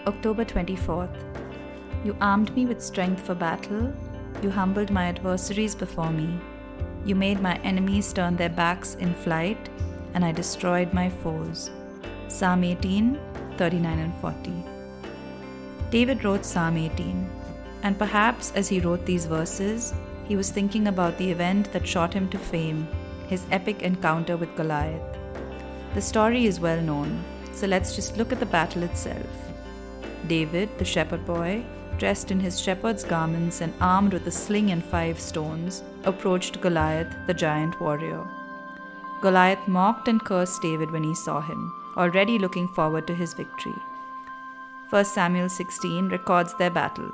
October 24th. You armed me with strength for battle. You humbled my adversaries before me. You made my enemies turn their backs in flight, and I destroyed my foes. Psalm 18, 39 and 40. David wrote Psalm 18, and perhaps as he wrote these verses, he was thinking about the event that shot him to fame, his epic encounter with Goliath. The story is well known, so let's just look at the battle itself. David, the shepherd boy, dressed in his shepherd's garments and armed with a sling and 5 stones, approached Goliath, the giant warrior. Goliath mocked and cursed David when he saw him, already looking forward to his victory. 1 Samuel 16 records their battle.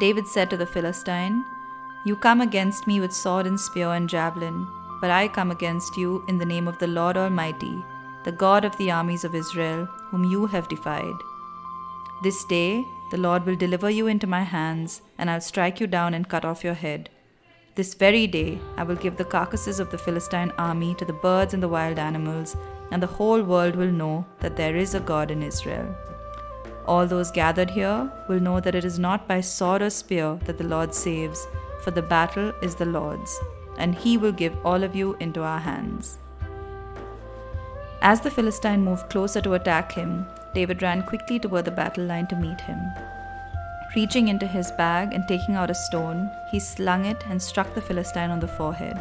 David said to the Philistine, "You come against me with sword and spear and javelin, but I come against you in the name of the Lord Almighty, the God of the armies of Israel, whom you have defied. This day the Lord will deliver you into my hands, and I'll strike you down and cut off your head. This very day I will give the carcasses of the Philistine army to the birds and the wild animals, and the whole world will know that there is a God in Israel. All those gathered here will know that it is not by sword or spear that the Lord saves, for the battle is the Lord's, and he will give all of you into our hands." As the Philistine moved closer to attack him, David ran quickly toward the battle line to meet him. Reaching into his bag and taking out a stone, he slung it and struck the Philistine on the forehead.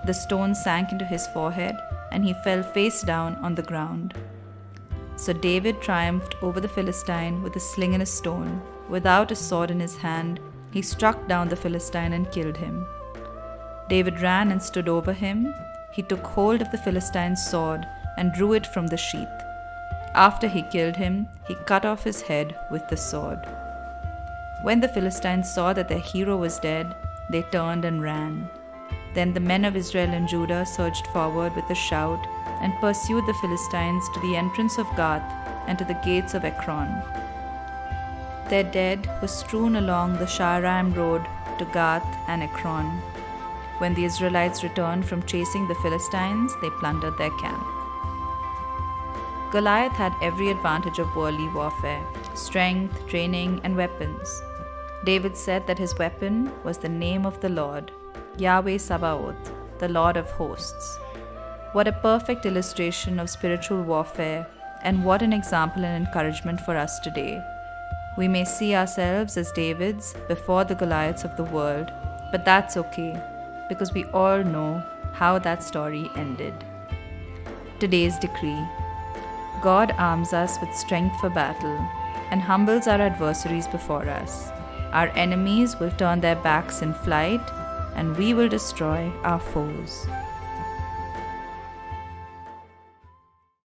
The stone sank into his forehead, and he fell face down on the ground. So David triumphed over the Philistine with a sling and a stone. Without a sword in his hand, he struck down the Philistine and killed him. David ran and stood over him. He took hold of the Philistine's sword and drew it from the sheath. After he killed him, he cut off his head with the sword. When the Philistines saw that their hero was dead, they turned and ran. Then the men of Israel and Judah surged forward with a shout and pursued the Philistines to the entrance of Gath and to the gates of Ekron. Their dead were strewn along the Shaharaim road to Gath and Ekron. When the Israelites returned from chasing the Philistines, they plundered their camp. Goliath had every advantage of worldly warfare: strength, training, and weapons. David said that his weapon was the name of the Lord, Yahweh Sabaoth, the Lord of hosts. What a perfect illustration of spiritual warfare, and what an example and encouragement for us today. We may see ourselves as Davids before the Goliaths of the world, but that's okay, because we all know how that story ended. Today's decree: God arms us with strength for battle and humbles our adversaries before us. Our enemies will turn their backs in flight, and we will destroy our foes.